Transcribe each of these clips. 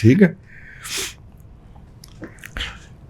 ਠੀਕ ਹੈ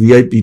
VIP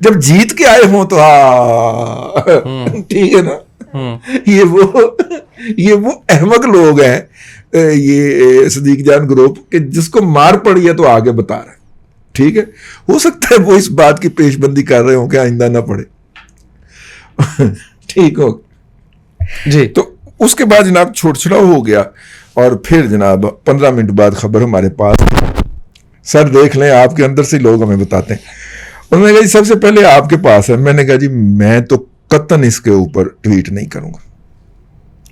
جب جیت کے آئے ہوں تو ٹھیک ہے نا. یہ وہ احمق لوگ ہیں یہ صدیق جان گروپ کہ جس کو مار پڑی ہے تو آگے بتا رہے ہیں. ٹھیک ہے, ہو سکتا ہے وہ اس بات کی پیش بندی کر رہے ہوں کہ آئندہ نہ پڑے. ٹھیک ہو جی. تو اس کے بعد جناب چھوٹ چھڑاؤ ہو گیا اور پھر جناب 15 منٹ بعد خبر ہمارے پاس, سر دیکھ لیں آپ کے اندر سے لوگ ہمیں بتاتے ہیں. انہوں نے کہا جی سب سے پہلے آپ کے پاس ہے. میں نے کہا جی میں تو قطعاً اس کے اوپر ٹویٹ نہیں کروں گا,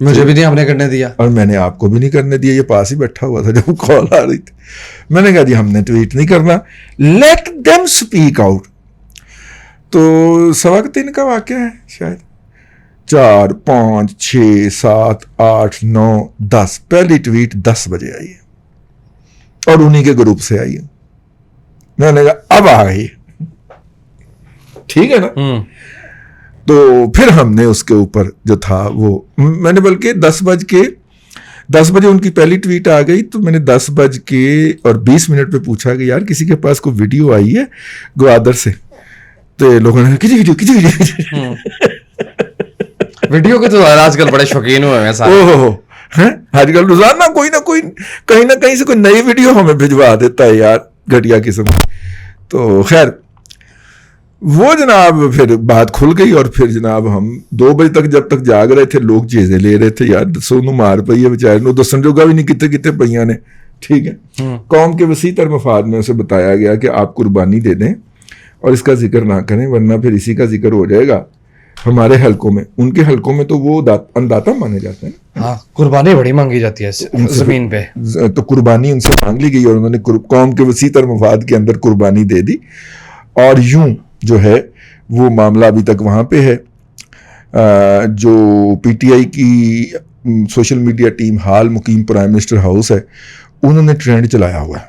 مجھے بھی نہیں ہم نے کرنے دیا اور میں نے آپ کو بھی نہیں کرنے دیا. یہ پاس ہی بیٹھا ہوا تھا جب کال آ رہی تھی. میں نے کہا جی ہم نے ٹویٹ نہیں کرنا, لیٹ دیم اسپیک آؤٹ. تو 3:15 کا واقعہ ہے شاید. 4 5 6 7 8 9 10 پہلی ٹویٹ 10 بجے آئی ہے اور انہی کے گروپ سے آئی ہے. میں نے کہا اب آ گئی. ٹھیک ہے نا. تو پھر ہم نے اس کے اوپر جو تھا وہ میں نے بلکہ 10 بجے ان کی پہلی ٹویٹ آ گئی تو میں نے 10:20 پہ پوچھا کہ یار کسی کے پاس کوئی ویڈیو آئی ہے گوادر سے. تو لوگوں نے کسی ویڈیو ویڈیو کے تو آج کل بڑے شوقین ہوئے ہیں سارے. آج کل روزانہ کوئی نہ کوئی کہیں نہ کہیں سے کوئی نئی ویڈیو ہمیں بھجوا دیتا ہے یار, گھٹیا قسم. تو خیر وہ جناب پھر بات کھل گئی اور پھر جناب ہم 2 بجے تک جب تک جاگ رہے تھے لوگ چیزیں لے رہے تھے یار دسو نو مار پئی ہے بیچارے نو, دسن جوگا بھی نہیں کتے پئیاں نے. ٹھیک ہے, قوم کے وسیع تر مفاد میں اسے بتایا گیا کہ آپ قربانی دے دیں اور اس کا ذکر نہ کریں ورنہ پھر اسی کا ذکر ہو جائے گا ہمارے حلقوں میں. ان کے حلقوں میں تو وہ انداتا مانے جاتے ہیں. ہاں, قربانی بڑی مانگی جاتی ہے زمین پہ. تو قربانی ان سے مانگ لی گئی اور انہوں نے قوم کے وسیع تر مفاد کے اندر قربانی دے دی. اور یوں جو ہے وہ معاملہ ابھی تک وہاں پہ ہے. جو پی ٹی آئی کی سوشل میڈیا ٹیم حال مقیم پرائم منسٹر ہاؤس ہے انہوں نے ٹرینڈ چلایا ہوا ہے.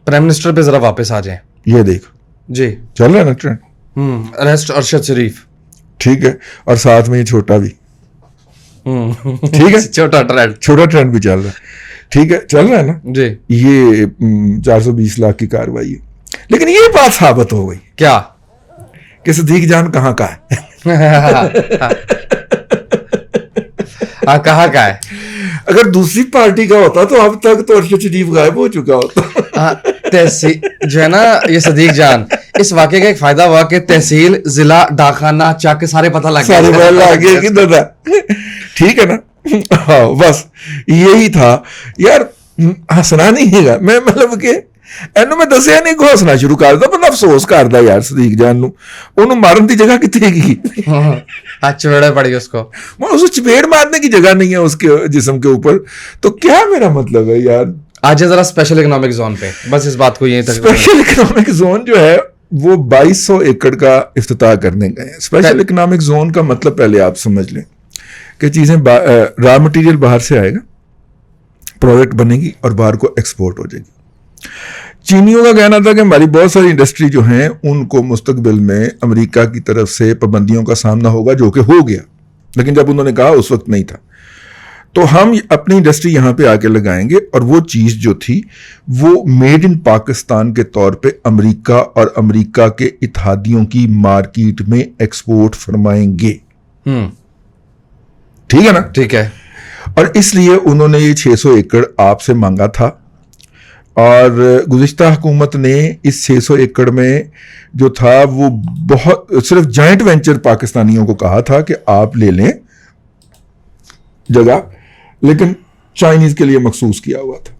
پرائم منسٹر پہ ذرا واپس آ جائیں. یہ دیکھ جی چل رہا ہے نا ٹرینڈ. اریسٹ ارشد شریف. ٹھیک ہے, اور ساتھ میں یہ چھوٹا بھی. ٹھیک ہے, چھوٹا ٹرینڈ بھی چل رہا ہے. ٹھیک ہے, چل رہا ہے نا جی. یہ 420 لاکھ کی کارروائی ہے. لیکن یہ بات ثابت ہو گئی کیا کہ صدیق جان کہاں کا ہے. کہاں کا ہے. اگر دوسری پارٹی کا ہوتا تو اب تک تو ارشد شریف غائب ہو چکا ہوتا. جو ہے نا یہ صدیق جان اس واقعے کا ایک فائدہ ہوا کہ تحصیل ضلع ڈاکخانہ چک سارے پتہ لگ گئے کدھر تھا. ٹھیک ہے نا. ہاں بس یہی تھا یار. ہنسنا نہیں ہے میں مطلب کہ اینو میں دسیا نہیں کو ہنسنا شروع کر دیا بندہ افسوس کردا یار صدیق جان نو. انہوں مارن دی جگہ کتنے گئی. چپیڑ پڑی اس کو. اسے چپیڑ مارنے کی جگہ نہیں ہے اس کے جسم کے اوپر. تو کیا میرا مطلب ہے یار. آج ذرا اسپیشل اکنامک زون پہ بس اس بات کو یہیں تک. اسپیشل اکنامک زون جو ہے وہ 2200 ایکڑ کا افتتاح کرنے گئے ہیں. اسپیشل اکنامک زون کا مطلب پہلے آپ سمجھ لیں کہ چیزیں را مٹیریل باہر سے آئے گا, پروڈکٹ بنے گی اور باہر کو ایکسپورٹ ہو جائے گی. چینیوں کا کہنا تھا کہ ہماری بہت ساری انڈسٹری جو ہیں ان کو مستقبل میں امریکہ کی طرف سے پابندیوں کا سامنا ہوگا جو کہ ہو گیا, لیکن جب انہوں نے کہا اس وقت نہیں تھا. تو ہم اپنی انڈسٹری یہاں پہ آ کے لگائیں گے اور وہ چیز جو تھی وہ میڈ ان پاکستان کے طور پہ امریکہ اور امریکہ کے اتحادیوں کی مارکیٹ میں ایکسپورٹ فرمائیں گے. ٹھیک ہے نا. ٹھیک ہے. اور اس لیے انہوں نے یہ 600 ایکڑ آپ سے مانگا تھا اور گزشتہ حکومت نے اس 600 ایکڑ میں جو تھا وہ بہت صرف جوائنٹ وینچر پاکستانیوں کو کہا تھا کہ آپ لے لیں جگہ, لیکن چائنیز کے لیے مخصوص کیا ہوا تھا.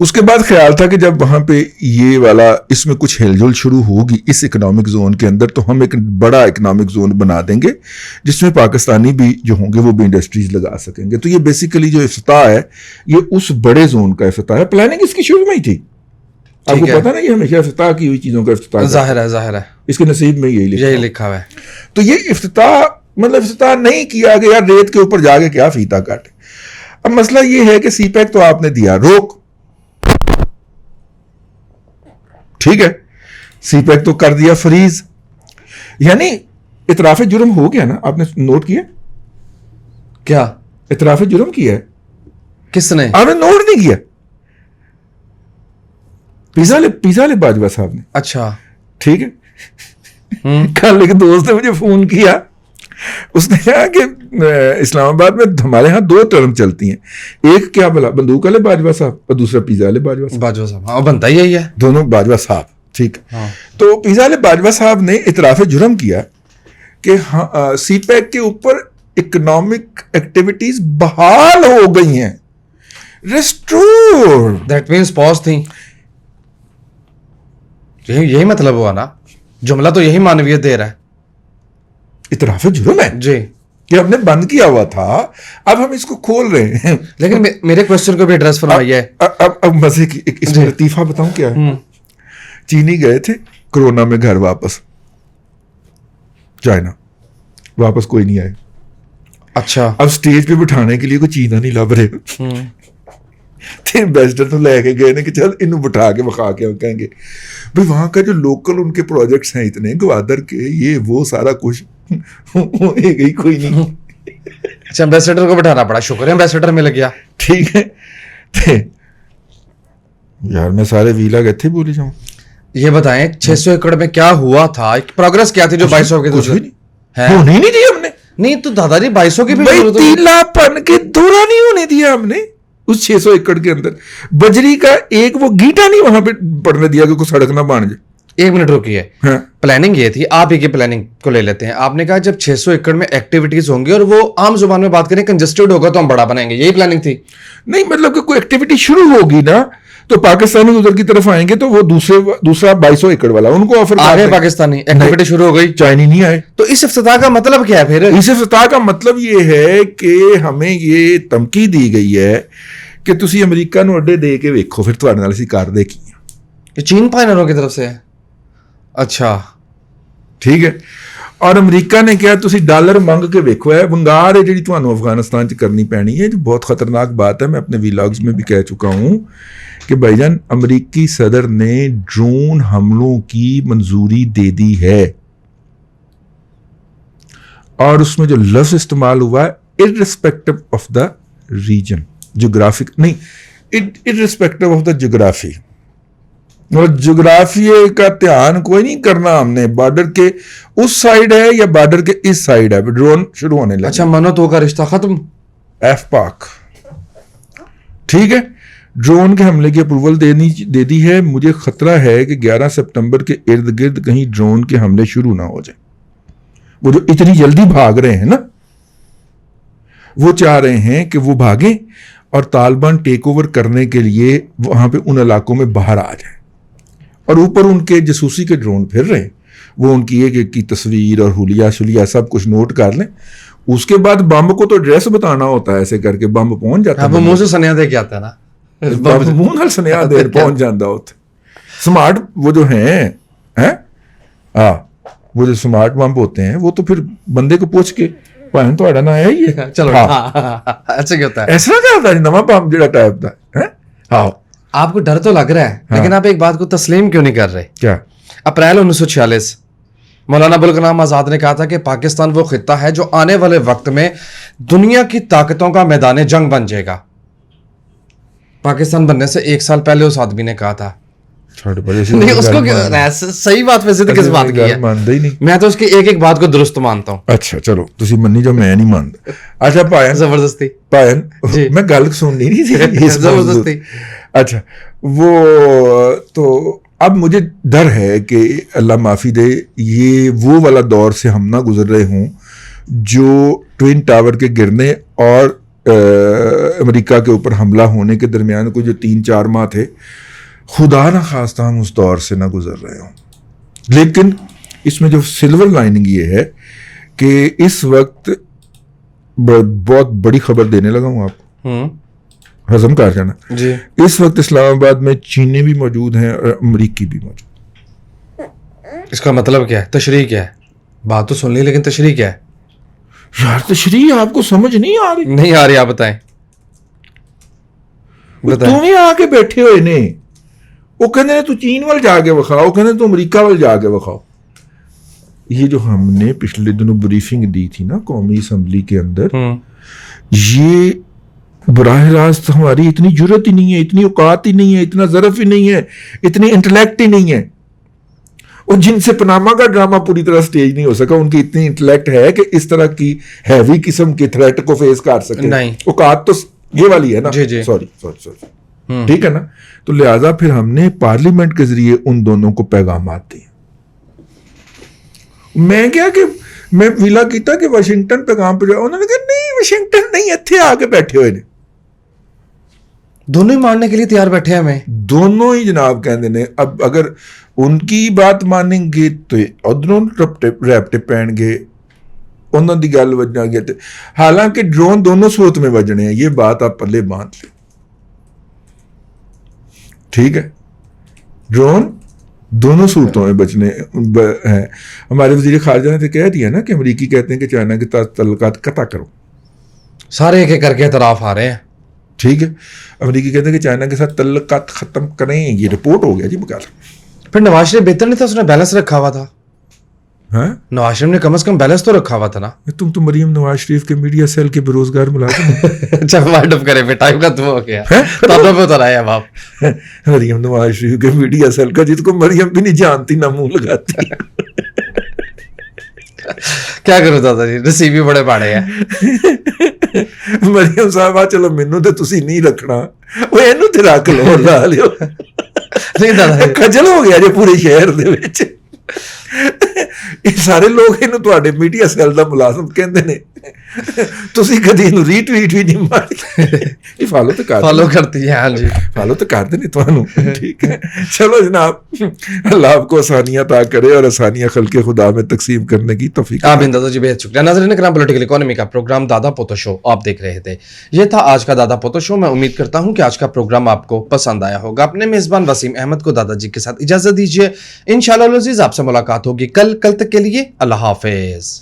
اس کے بعد خیال تھا کہ جب وہاں پہ یہ والا اس میں کچھ ہل جل شروع ہوگی اس اکنامک زون کے اندر تو ہم ایک بڑا اکنامک زون بنا دیں گے جس میں پاکستانی بھی جو ہوں گے وہ بھی انڈسٹریز لگا سکیں گے. تو یہ بیسیکلی جو افتتاح ہے یہ اس بڑے زون کا افتتاح ہے. پلاننگ اس کی شروع میں ہی تھی. آپ کو پتا نا یہ ہمیشہ افتتاح کی ہوئی چیزوں کا افتتاح ظاہر ہے اس کے نصیب میں یہی لکھا ہوا ہے. تو یہ افتتاح مطلب افتتاح نہیں کیا گیا ریت کے اوپر جا کے کیا فیتا کاٹے. اب مسئلہ یہ ہے کہ سی پیک تو آپ نے دیا روک. ٹھیک ہے, سی پیک تو کر دیا فریز. یعنی اعتراف جرم ہو گیا نا. آپ نے نوٹ کیا کیا اعتراف جرم کیا ہے؟ کس نے؟ آپ نے نوٹ نہیں کیا. پیزا لے باجوہ صاحب نے. اچھا ٹھیک ہے. کل ایک دوست نے مجھے فون کیا, اس نے کہا کہ اسلام آباد میں ہمارے ہاں 2 ٹرم چلتی ہیں, ایک کیا بلا بندوق والے باجوہ صاحب اور دوسرا پیزا والے باجوہ صاحب. باجوہ صاحب, ہاں بنتا ہی یہی ہے, دونوں باجوہ صاحب. ٹھیک ہے. تو پیزا والے باجوہ صاحب نے اعتراف جرم کیا کہ سی پیک کے اوپر اکنامک ایکٹیویٹیز بحال ہو گئی ہیں, ریسٹور. دیٹ مینس پاز تھی. یہی مطلب ہوا نا, جملہ تو یہی معنویت دے رہا ہے. اعتراف جرم ہے جی کہ ہم نے بند کیا ہوا تھا, اب ہم اس کو کھول رہے ہیں. لیکن میرے کوشچن کو بھی ایڈریس فرمائیے. اب مزے کی اس میں لطیفہ بتاؤں کیا ہے. چینی گئے تھے کورونا میں گھر واپس, چائنا, واپس کوئی نہیں آئے. اچھا, اب سٹیج پہ بٹھانے کے لیے کوئی چینا نہیں لب رہے, ایمبیسڈر تو لے کے گئے نا کہ چل انہوں بٹھا کے بخا کے ہم کہیں گے بھائی وہاں کا جو لوکل ان کے پروجیکٹس ہیں اتنے گوادر کے, یہ وہ سارا کچھ گئی کوئی نہیں. اچھا, ایمبیسڈر کو بٹھانا پڑا, شکر ہے ایمبیسڈر مل گیا. ٹھیک ہے یار, میں سارے ویلا گئے تھے بولی جاؤں. یہ بتائیں 600 ایکڑ میں کیا ہوا تھا, پروگرس کیا تھی جو 2200 کے ہونے نہیں دی ہم نے. نہیں تو دادا جی 2200 کی بھی تیلا پن کے دورہ نہیں ہونے دیا ہم نے اس 600 ایکڑ کے اندر. بجری کا ایک وہ گیٹا نہیں وہاں پہ پڑنے دیا کہ کوئی سڑک نہ بن جائے. 1 منٹ رکیے, پلاننگ یہ تھی, آپ ہی کی پلاننگ کو لے لیتے ہیں. آپ نے کہا جب 600 ایکڑ میں ایکٹیویٹیز ہوں گی اور وہ عام زبان میں بات کریں کنجسٹڈ ہوگا تو ہم بڑا بنائیں گے, یہی پلاننگ تھی. نہیں مطلب کہ کوئی ایکٹیویٹی شروع ہوگی نا تو پاکستانی ادھر کی طرف آئیں گے تو وہ دوسرا 2200 ایکڑ والا ان کو آفر آگے پاکستانی ایکٹیویٹی شروع ہو گئی, چائنی نہیں آئے. تو اس افتتاح کا مطلب کیا ہے پھر؟ اس افتتاح کا مطلب یہ ہے کہ ہمیں یہ دھمکی دی گئی ہے کہ تسی امریکہ نو اڈے دے کے ویکھو پھر تواڈے نال اسی کر دے کی. یہ چین پائنروں کی طرف سے ہے. اچھا ٹھیک ہے. اور امریکہ نے کیا تسی ڈالر منگ کے ویکھو, ہے ونگار ہے جڑی تانوں افغانستان چ کرنی پینی ہے, جو بہت خطرناک بات ہے. میں اپنے ویلاگز میں بھی کہہ چکا ہوں کہ بھائی جان امریکی صدر نے ڈرون حملوں کی منظوری دے دی ہے, اور اس میں جو لفظ استعمال ہوا ہے irrespective of the region, geographic نہیں, irrespective of the geography. اور جغرافیے کا دھیان کوئی نہیں کرنا ہم نے, بارڈر کے اس سائڈ ہے یا بارڈر کے اس سائڈ ہے, ڈرون شروع ہونے لگا. اچھا, منو تو کا رشتہ ختم. ایف پاک ٹھیک ہے, ڈرون کے حملے کی اپروول دے دی ہے. مجھے خطرہ ہے کہ 11 سپتمبر کے ارد گرد کہیں ڈرون کے حملے شروع نہ ہو جائیں. وہ جو اتنی جلدی بھاگ رہے ہیں نا, وہ چاہ رہے ہیں کہ وہ بھاگیں اور طالبان ٹیک اوور کرنے کے لیے وہاں پہ ان علاقوں میں باہر آ جائیں, اور اوپر ان کے جاسوسی کے ڈرون پھر رہے ہیں. وہ ان کی ایک کی تصویر اور حلیہ شلیہ سب کچھ نوٹ کر لیں. اس کے بعد بمب کو تو ایڈریس بتانا ہوتا ہے, ایسے کر کے بمب پہنچ جاتا ہے. وہ منہ سے سنیا دے کے آتا ہے نا, منہ نال سنیا دیر پہنچ جاتا ہوتا. سمارٹ وہ جو ہیں وہ جو سمارٹ بمب ہوتے ہیں وہ تو پھر بندے کو پوچھ کے بھائی تھوڑا نہ ہے یہ, چلو ایسے کیا ہوتا ہے, ایسا کیا ہوتا ہے نواں بمب جڑا ٹائپ دا. ہاں آپ کو ڈر تو لگ رہا ہے, لیکن آپ ایک بات کو تسلیم کیوں نہیں کر رہے؟ کیا؟ اپریل 1946 مولانا ابوالکلام آزاد نے کہا تھا کہ پاکستان وہ خطہ ہے جو آنے والے وقت میں دنیا کی طاقتوں کا میدان جنگ بن جائے گا. پاکستان بننے سے 1 سال پہلے اس آدمی نے کہا تھا. نہیں اس کو صحیح بات پہ ضد کس بات کی ہے, میں تو اس کی ایک بات کو درست مانتا ہوں. اچھا چلو تسی منی جو میں نہیں مانتا. اچھا پائن زبردستی پائن میں گل سننی نہیں تھی زبردستی. اچھا وہ تو اب مجھے ڈر ہے کہ اللہ معافی دے یہ وہ والا دور سے ہم نہ گزر رہے ہوں جو ٹوین ٹاور کے گرنے اور امریکہ کے اوپر حملہ ہونے کے درمیان کوئی جو 3-4 ماہ تھے, خدا نہ خواستہ ہم اس دور سے نہ گزر رہے ہوں. لیکن اس میں جو سلور لائننگ یہ ہے کہ اس وقت بہت بڑی خبر دینے لگا ہوں آپ کو, ہضم کر جانا جی. اس وقت اسلام آباد میں چینی بھی موجود ہیں اور امریکی بھی موجود. اس کا مطلب کیا ہے, تشریح کیا ہے؟ بات تو سن لی لیکن تشریح کیا ہے یار؟ تشریح آپ کو سمجھ نہیں آ رہی؟ نہیں آ رہی, آپ بتائیں. تم ہی آ کے بیٹھے ہوئے نے, وہ کہنے تو چین وال جا کے وکھاؤ, کہنے تو امریکہ وال جا کے وکھاؤ. یہ جو ہم نے پچھلے دنوں بریفنگ دی تھی نا قومی اسمبلی کے اندر, یہ براہ راست ہماری اتنی جرت ہی نہیں ہے, اتنی اوقات ہی نہیں ہے, اتنا ظرف ہی نہیں ہے, اتنی انٹلیکٹ ہی نہیں ہے. اور جن سے پناما کا ڈرامہ پوری طرح سٹیج نہیں ہو سکا, ان کی اتنی انٹلیکٹ ہے کہ اس طرح کی ہیوی قسم کے تھریٹ کو فیس کر سکے. نہیں, اوقات تو یہ والی ہے نا. جی سوری, ٹھیک ہے نا. تو لہٰذا پھر ہم نے پارلیمنٹ کے ذریعے ان دونوں کو پیغامات دیے. میں کیا کہ میں ویلا کیتا کہ واشنگٹن پیغام پہ جاؤ, انہوں نے کہا نہیں واشنگٹن نہیں, اتنے آ کے بیٹھے ہوئے نے. دونوں ہی ماننے کے لیے تیار بیٹھے ہیں ہمیں, دونوں ہی جناب کہندے نے. اب اگر ان کی بات مانیں گے تو ادھروں ریپٹے پہن گے, انہوں دی گل وجنا گیا. حالانکہ ڈرون دونوں صورت میں بجنے ہیں, یہ بات آپ پلے باندھ لیں, ٹھیک ہے. ڈرون دونوں صورتوں میں بچنے ہیں. ہمارے وزیر خارجہ نے تو کہہ دیا نا کہ امریکی کہتے ہیں کہ چائنا کے تعلقات قطع کرو. سارے ایک ایک کر کے اعتراف آ رہے ہیں, ٹھیک ہے. امریکی کہتے ہیں کہ چائنا کے ساتھ تعلقات ختم کریں, یہ رپورٹ ہو گیا جی بکال. پھر نواز شریف بہتر نہیں تھا, اس نے بیلنس رکھا ہوا تھا. ہاں, نواز شریف نے کم از کم بیلنس تو رکھا ہوا تھا نا. تم تو مریم نواز شریف کے میڈیا سیل کے بے روزگار ملازم ہو. اچھا وائنڈ اپ کرے, ٹائم ختم ہو گیا, تب پہ اتر آئے اب آپ. مریم نواز شریف کے میڈیا سیل کا, جس کو مریم بھی نہیں جانتی نہ منہ لگاتی. کیا کرو دادا جی, نصیب بھی بڑے باڑے ہیں. مریم صاحب چلو مینو تو تسی نہیں رکھنا, وہ اینو تے رکھ لو, لا لیو. نہیں دادا جی, کھجل ہو گیا جی پورے شہر دے وچ. سارے لوگ اینو تواڈے میڈیا سیل دا ملازم کہندے نے, تسی کدی اینو ری ٹویٹ بھی نہیں ماری. یہ فالو تو کر فالو کرتی ہے. ہاں جی, فالو تو کر دیں تھانوں, ٹھیک ہے. چلو جناب, اللہ آپ کو آسانیاں عطا کرے اور آسانیاں خلق خدا میں تقسیم کرنے کی توفیق. آمین دادا جی, بہت شکریہ. ناظرین کرام, پولیٹیکل اکانومی کا پروگرام دادا پوتو شو آپ دیکھ رہے تھے. یہ تھا آج کا دادا پوتو شو. میں امید کرتا ہوں کہ آج کا پروگرام آپ کو پسند آیا ہوگا. اپنے میزبان وسیم احمد کو دادا جی کے ساتھ اجازت دیجیے. انشاءاللہ العزیز آپ سے ملاقات ہوگی کل تک کے لیے اللہ حافظ.